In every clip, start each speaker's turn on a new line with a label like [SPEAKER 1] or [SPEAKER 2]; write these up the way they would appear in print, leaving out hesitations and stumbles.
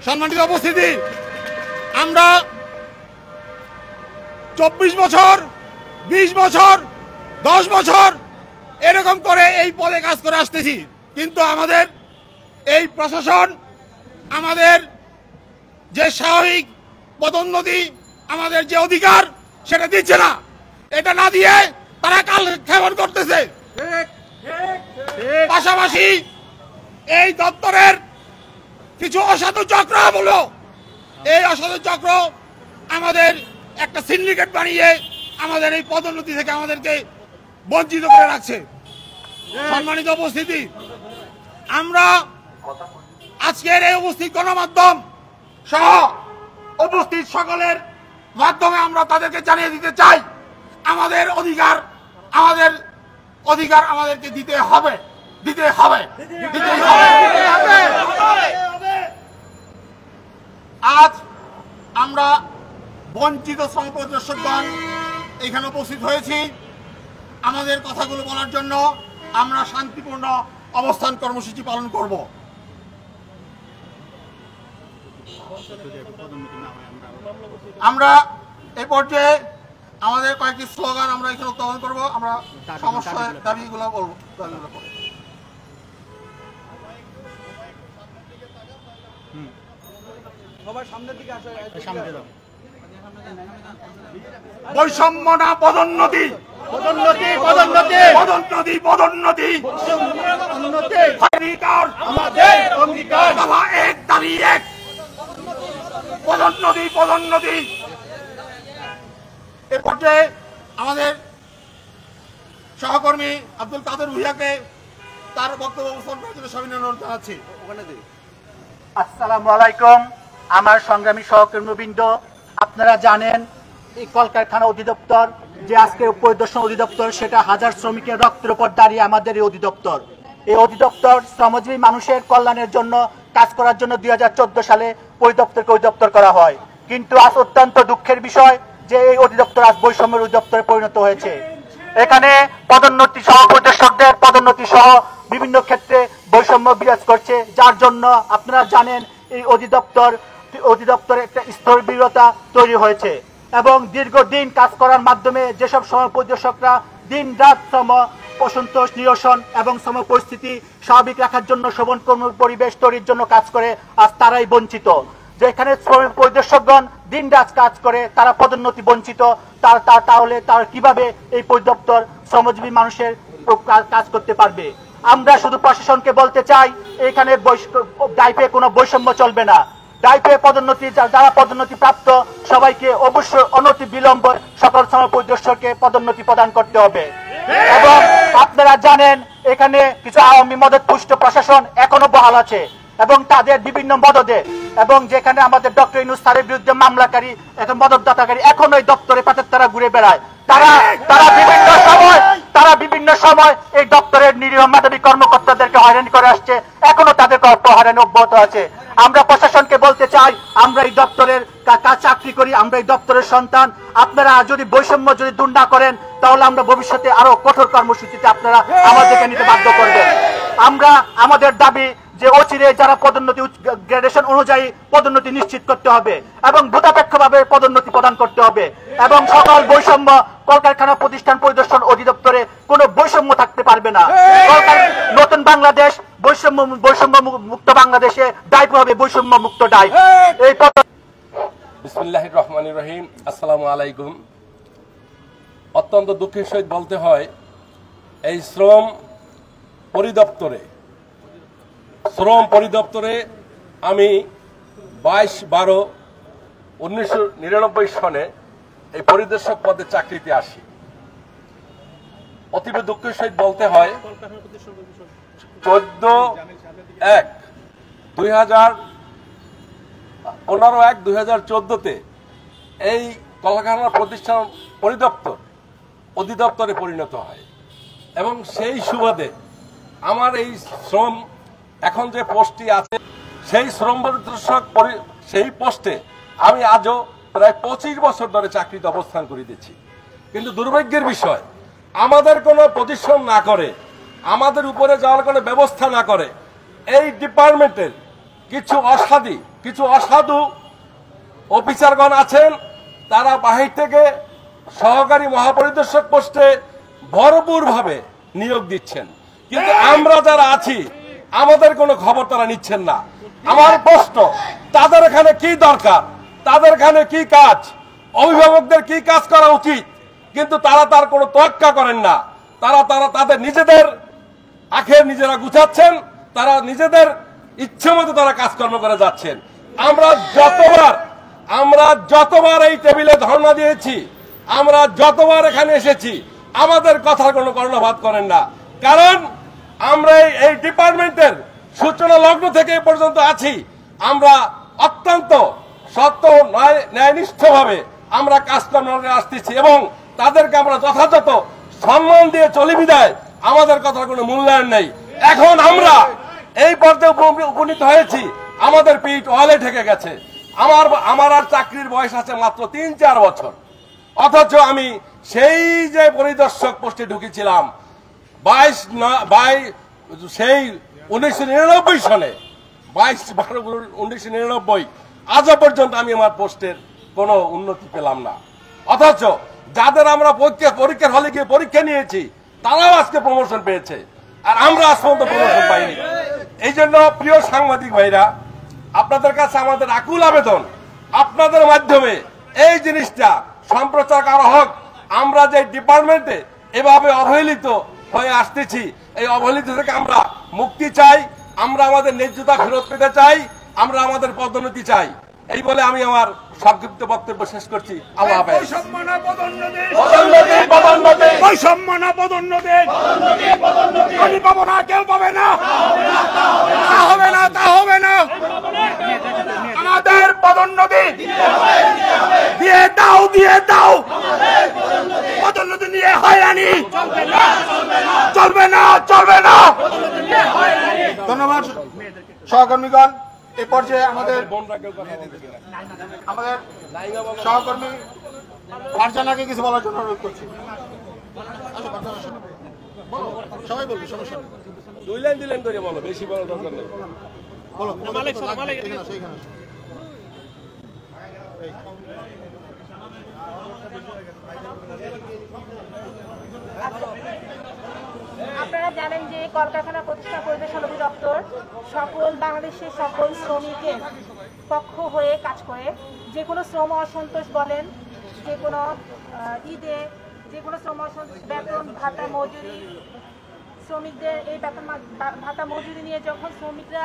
[SPEAKER 1] সম্মানিত উপস্থিতি, আমরা 24 বছর, 20 বছর, 10 বছর এরকম করে এই পদে কাজ করে আসতেছি, কিন্তু আমাদের এই প্রশাসন আমাদের যে স্বাভাবিক পদোন্নতি, আমাদের যে অধিকার সেটা দিচ্ছে না। এটা না দিয়ে তারা কাল ক্ষেপণ করতেছে। পাশাপাশি এই দপ্তরের কিছু অসাধু চক্র বলো, এই অসাধু চক্র আমাদের একটা সিন্ডিকেট বানিয়ে আমাদের এই পদোন্নতি থেকে আমাদেরকে বঞ্চিত করে রাখছে। সম্মানিত উপস্থিতি, আমরা আজকের এই উপস্থিত গণমাধ্যম সহ উপস্থিত সকলের মাধ্যমে আমরা তাদেরকে জানিয়ে দিতে চাই, আমাদের অধিকার আমাদেরকে দিতে হবে। আজ আমরা বঞ্চিত শ্রম পরিদর্শকগণ এখানে উপস্থিত হয়েছি আমাদের কথাগুলো বলার জন্য। আমরা শান্তিপূর্ণ অবস্থান কর্মসূচি পালন করব। আমরা এই পর্যায়ে আমাদের কয়েকটি স্লোগান আমরা এখানে উত্থাপন করবো। আমরা সমস্যা দাবিগুলো বলবো। বৈষম্য না পদোন্নতি, পদোন্নতি, পদোন্নতি, পদোন্নতি, পদোন্নতি, আমাদের অঙ্গীকার, দফা 1 দাবি 1, পদোন্নতি, পদোন্নতি। এ পর্যায়ে আমাদের সহকর্মী আব্দুল কাদের ভুইয়াকে তার বক্তব্য উপস্থাপন করার জন্য সবিনয় অনুরোধ জানাচ্ছি।
[SPEAKER 2] আসসালামু আলাইকুম। আমার সংগ্রামী সহকর্মীবৃন্দ, আপনারা জানেন এই কলকারখানা অধিদপ্তর যে আজকে পরিদর্শন অধিদপ্তর, সেটা হাজার শ্রমিকের রক্তের উপর দাঁড়িয়ে আমাদের এই অধিদপ্তর। এই অধিদপ্তর শ্রমজীবী মানুষের কল্যাণের জন্য কাজ করার জন্য 2014 সালে পরিদপ্তরকে অধিদপ্তর করা হয়। কিন্তু আজ অত্যন্ত দুঃখের বিষয় যে এই অধিদপ্তর আজ বৈষম্যের অধিদপ্তরে পরিণত হয়েছে। এখানে পদোন্নতি সহ পরিদর্শকদের পদোন্নতি সহ বিভিন্ন ক্ষেত্রে বৈষম্য বিরাজ করছে, যার জন্য আপনারা জানেন এই অধিদপ্তরে একটা স্থবিরতা তৈরি হয়েছে এবং দীর্ঘদিন কাজ করার মাধ্যমে যেসব শ্রম পরিদর্শকরা দিন রাত শ্রম অসন্তোষ নিরসন এবং শ্রম পরিস্থিতি স্বাভাবিক রাখার জন্য শ্রবণ কর্ম পরিবেশ তৈরির জন্য কাজ করে, আজ তারাই বঞ্চিত। যেখানে শ্রম পরিদর্শকগণ দিন রাত কাজ করে তারা পদোন্নতি বঞ্চিত, তাহলে তারা কিভাবে এই পরিদপ্তর শ্রমজীবী মানুষের কাজ করতে পারবে? আমরা শুধু প্রশাসনকে বলতে চাই, এখানে ডাইপে কোনো বৈষম্য চলবে না। ডাইপে পদোন্নতি, যারা পদোন্নতি প্রাপ্ত সবাইকে অবশ্যই অনতি বিলম্বে সকল শ্রম পরিদর্শককে পদোন্নতি প্রদান করতে হবে। এবং আপনারা জানেন এখানে কিছু আওয়ামী মদতপুষ্ট প্রশাসন এখনো বহাল আছে এবং তাদের বিভিন্ন মদদে, এবং যেখানে আমাদের ডক্টর ইউনূস স্যারের বিরুদ্ধে মামলাকারী এখন মদতদাতাকারী এখনো এই দপ্তরে পাতের তারা ঘুরে বেড়ায়। তারা বিভিন্ন সময় এই দপ্তরের নিরীহ মেধাবী কর্মকর্তাদেরকে হয়রানি করে আসছে, এখনো তাদের হয়রানি অব্যাহত আছে। আমরা প্রশাসনকে বলতে চাই, আমরা এই দপ্তরের চাকরি করি, আমরা এই দপ্তরের সন্তান। আপনারা যদি বৈষম্য যদি দূর না করেন তাহলে আমরা ভবিষ্যতে আরো কঠোর কর্মসূচিতে আপনারা আমাদেরকে নিতে বাধ্য করবেন। আমরা আমাদের দাবি যে অচিরে যারা পদোন্নতি গ্রেডেশন অনুযায়ী পদোন্নতি নিশ্চিত করতে হবে এবং ভূতাপেক্ষভাবে পদোন্নতি প্রদান করতে হবে এবং সকল বৈষম্য কলকারখানা প্রতিষ্ঠান পরিদর্শন অধিদপ্তরে কোনো বৈষম্য থাকতে পারবে না। নতুন বাংলাদেশ বৈষম্য মুক্ত বাংলাদেশে ডাইপ হবে বৈষম্য মুক্ত ডাইপ। এই
[SPEAKER 3] বিসমিল্লাহির রহমানির রহিম। আসসালামু আলাইকুম। অত্যন্ত দুঃখের সহিত বলতে হয়, এই শ্রম পরিদপ্তরে আমি 22/12/1999 সনে এই পরিদর্শক পদে চাকরিতে আসি। অতীব দুঃখের সহিত বলতে হয় 15/1/2014 এই কলকারখানা প্রতিষ্ঠান অধিদপ্তরে পরিণত হয় এবং সেই সুবাদে আমার এই শ্রম এখন যে পোস্টটি আছে সেই শ্রম পরিদর্শক সেই পোস্টে আমি আজও প্রায় 25 বছর ধরে চাকরিতে অবস্থান করিতেছি। কিন্তু দুর্ভাগ্যের বিষয়, আমাদের কোনো পজিশন না করে, আমাদের উপরে যাওয়ার কোনো ব্যবস্থা না করে এই ডিপার্টমেন্টের কিছু অসাধু অফিসারগণ আছেন, তারা বাহির থেকে সহকারী মহাপরিদর্শক পোস্টে ভরপুরভাবে নিয়োগ দিচ্ছেন, কিন্তু আমরা যারা আছি আমাদের কোনো খবর তারা নিচ্ছেন না। আমার প্রশ্ন, তাদের এখানে কি দরকার, তাদের এখানে কি কাজ, অভিভাবকদের কি কাজ করা উচিত, কিন্তু তারা তার কোনো তোয়াক্কা করেন না। তারা তাদের নিজেদের আখের নিজেরা গুছাচ্ছেন, তারা নিজেদের ইচ্ছে মতো তারা কাজকর্ম করে যাচ্ছেন। আমরা যতবার এই টেবিলে ধর্ণা দিয়েছি, আমরা যতবার এখানে এসেছি, আমাদের কথার কোনো কর্ণপাত করেন না। কারণ আমরা এই ডিপার্টমেন্টের সূচনা লগ্ন থেকে এ পর্যন্ত আছি, আমরা অত্যন্ত সত্য ন্যায়নিষ্ঠভাবে আমরা কাজকর্ম আসতেছি এবং তাদেরকে আমরা যথাযথ সম্মান দিয়ে চলি বিদায় আমাদের কথার কোনো মূল্যায়ন নেই। এখন আমরা এই পর্যায়ে উপনীত হয়েছি, আমাদের পিঠ ওয়ালে ঠেকে গেছে। আমার আর চাকরির বয়স আছে মাত্র 3-4 বছর, অথচ আমি সেই যে পরিদর্শক পোস্টে ঢুকেছিলাম সেই 1999 সনে 22/12/1999 আজও পর্যন্ত আমি আমার পোস্টের কোনো উন্নতি পেলাম না। অথচ যাদের আমরা পরীক্ষার হলে গিয়ে পরীক্ষা নিয়েছি তারাও আজকে প্রমোশন পেয়েছে, আর আমরা আজ পর্যন্ত প্রমোশন পাইনি। এই জন্য প্রিয় সাংবাদিক ভাইরা, আপনাদের কাছে আমাদের আকুল আবেদন, আপনাদের মাধ্যমে এই জিনিসটা সম্প্রচার করা হোক। আমরা যে ডিপার্টমেন্টে এভাবে অবহেলিত হয়ে আসতেছি, এই অবহেলিত থেকে আমরা মুক্তি চাই, আমরা আমাদের ন্যায্যতা ফেরত পেতে চাই, আমরা আমাদের পদোন্নতি চাই। এই বলে আমি আমার সংক্ষিপ্ত বক্তব্য শেষ করছি। আল্লাহ হাফেজ।
[SPEAKER 1] আমি পাবো না, কেউ পাবে না, তা হবে না, তা হবে না। আমাদের পদোন্নতি দিয়ে দাও, দিয়ে দাও। পদোন্নতি নিয়ে হয়রানি চলবে না, চলবে না। ধন্যবাদ সহকর্মীগণ। এ পর্যায়ে আমাদের সহকর্মী ফারজানাকে কিছু বলার জন্য অনুরোধ করছি। সবাই বলবি, সমস্যা নেই।
[SPEAKER 3] 2 লাইন দিলেন করে বলো, বেশি বড় দরকার নেই।
[SPEAKER 1] বলো।
[SPEAKER 4] আপনারা জানেন যে কলকারখানা প্রতিষ্ঠা পরিবেশন অধিদপ্তর সকল বাংলাদেশের সকল শ্রমিকের পক্ষ হয়ে কাজ করে। যে কোনো শ্রম অসন্তোষ বলেন, যে কোনো ঈদে, যে কোনো শ্রম অসন্তোষ, বেতন ভাতা মজুরি, শ্রমিকদের এই বেতন ভাতা মজুরি নিয়ে যখন শ্রমিকরা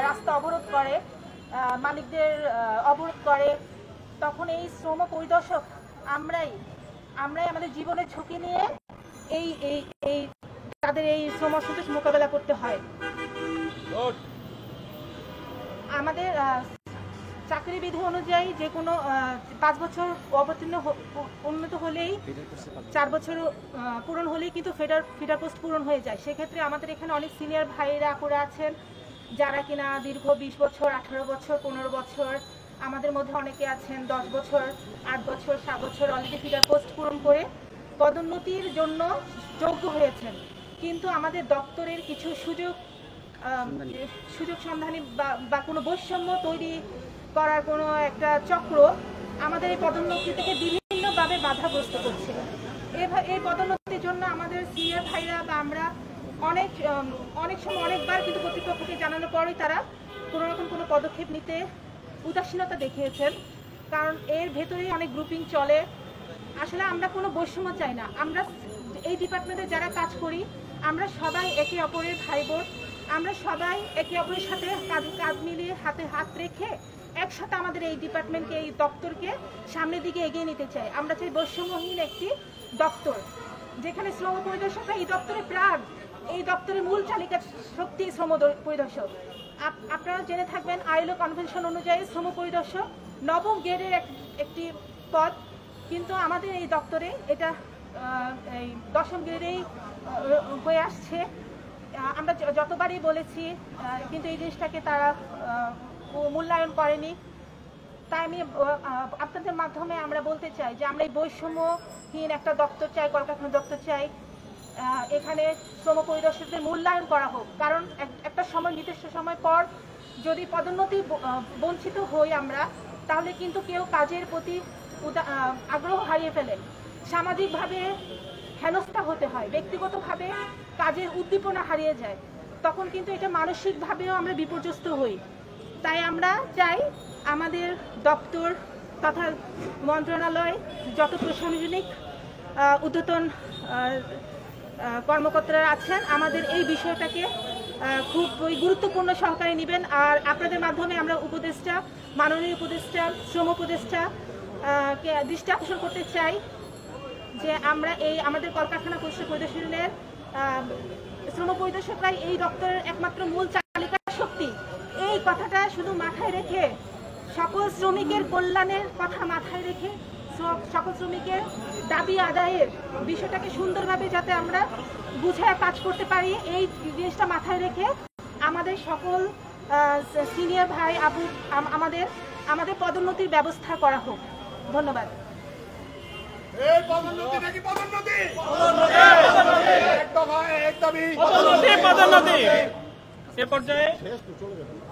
[SPEAKER 4] রাস্তা অবরোধ করে, মালিকদের অবরোধ করে, তখন এই শ্রম পরিদর্শক আমরাই আমাদের জীবনের ঝুঁকি নিয়ে এই তাদের এই শ্রম অসন্তোষ মোকাবেলা করতে হয়। আমাদের চাকরি বিধি অনুযায়ী যে কোনো 5 বছর অবতীর্ণ উন্নত হলেই 4 বছর পূরণ হলেই কিন্তু ফিডার পোস্ট পূরণ হয়ে যায়। সেক্ষেত্রে আমাদের এখানে অনেক সিনিয়র ভাইরা করে আছেন যারা কিনা দীর্ঘ 20 বছর, 18 বছর, 15 বছর, আমাদের মধ্যে অনেকে আছেন 10 বছর, 8 বছর, 7 বছর অলরেডি ফিডার পোস্ট পূরণ করে পদোন্নতির জন্য যোগ্য হয়েছেন। কিন্তু আমাদের দপ্তরের কিছু সুযোগ সন্ধানী বা কোনো বৈষম্য তৈরি করার কোনো একটা চক্র আমাদের এই পদোন্নতি থেকে বিভিন্নভাবে বাধাগ্রস্ত করছে। এই পদোন্নতির জন্য আমাদের সিনিয়র ভাইরা বা আমরা অনেক সময় অনেকবার কিন্তু কর্তৃপক্ষকে জানানোর পরেই তারা কোনো রকম কোনো পদক্ষেপ নিতে উদাসীনতা দেখিয়েছেন। কারণ এর ভেতরেই অনেক গ্রুপিং চলে। আসলে আমরা কোনো বৈষম্য চাই না। আমরা এই ডিপার্টমেন্টে যারা কাজ করি আমরা সবাই একে অপরের ভাই বোন, আমরা সবাই একে অপরের সাথে কাঁধ মিলিয়ে হাতে হাত রেখে একসাথে আমাদের এই ডিপার্টমেন্টকে, এই দপ্তরকে সামনের দিকে এগিয়ে নিতে চাই। আমরা চাই বৈষম্যহীন একটি দপ্তর, যেখানে শ্রম পরিদর্শকরা এই দপ্তরের প্রাণ, এই দপ্তরের মূল চালিকা শক্তি শ্রম পরিদর্শক। আপনারা জেনে থাকবেন আইএলও কনভেনশন অনুযায়ী শ্রম পরিদর্শক 9ম গ্রেডের একটি পদ, কিন্তু আমাদের এই দপ্তরে এটা এই 10ম গ্রেডেই হয়ে আসছে। আমরা যতবারই বলেছি কিন্তু এই জিনিসটাকে তারা মূল্যায়ন করেনি। তাই আমি আপনাদের মাধ্যমে আমরা বলতে চাই যে আমরা এই বৈষম্যহীন একটা দপ্তর চাই, কলকারখানা দপ্তর চাই। এখানে শ্রম পরিদর্শকদের মূল্যায়ন করা হোক, কারণ একটা সময় নির্দিষ্ট সময় পর যদি পদোন্নতি বঞ্চিত হই আমরা, তাহলে কিন্তু কেউ কাজের প্রতি আগ্রহ হারিয়ে ফেলে, সামাজিকভাবে হেনস্থা হতে হয়, ব্যক্তিগতভাবে কাজের উদ্দীপনা হারিয়ে যায়, তখন কিন্তু এটা মানসিকভাবেও আমরা বিপর্যস্ত হই। তাই আমরা চাই আমাদের দপ্তর তথা মন্ত্রণালয় যত প্রশাসনিক ঊর্ধ্বতন কর্মকর্তারা আছেন আমাদের এই বিষয়টাকে খুব গুরুত্বপূর্ণ সহকারে নেবেন। আর আপনাদের মাধ্যমে আমরা উপদেষ্টা, মাননীয় উপদেষ্টা, শ্রম উপদেষ্টা কে দৃষ্টি আকর্ষণ করতে চাই যে আমরা এই আমাদের কলকারখানা পরিদর্শনের শ্রম পরিদর্শকরাই এই দপ্তরের একমাত্র মূল চালিকা শক্তি। এই কথাটা শুধু মাথায় রেখে, সকল শ্রমিকের কল্যাণের কথা মাথায় রেখে, সকল শ্রমিকের দাবি আদায়ের বিষয়টাকে সুন্দরভাবে যাতে আমরা বুঝায় কাজ করতে পারি, এই জিনিসটা মাথায় রেখে আমাদের সকল সিনিয়র ভাই আপু আমাদের পদোন্নতির ব্যবস্থা করা হোক। ধন্যবাদ।
[SPEAKER 1] এই পদোন্নতি নাকি পদোন্নতি? এক দফা এক দাবি
[SPEAKER 5] পদোন্নতি এ পর্যায়ে